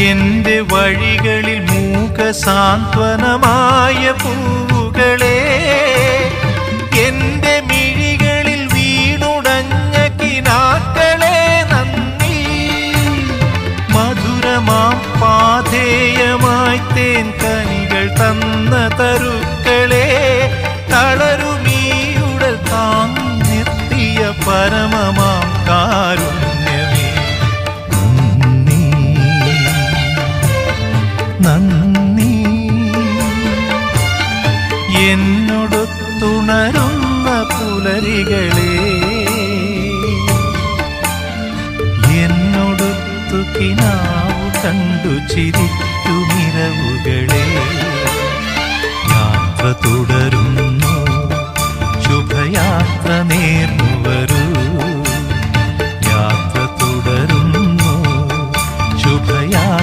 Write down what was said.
എന്റെ വഴികളിൽ മൂകസാന്ത്വനമായ പൂവുകളെ, എന്റെ മിഴികളിൽ വീണുടഞ്ഞ കിനാക്കളെ നന്ദി. മധുരമാം പാധേയമായി തേൻ കനികൾ തന്ന തരുക്കളെ, തളരുമീയുടൽ താങ്ങി നിർത്തിയ പരമമാം കാരുണ്യമേ നന്ദി. എന്നോടൊത്തുണരുന്ന പുലരികളെ, എന്നോടൊത്തു കിനാവു കണ്ടു ചിരിക്കുമിരവുകളെ, യാത്ര തുടരുന്നു ശുഭയാത്ര നേർ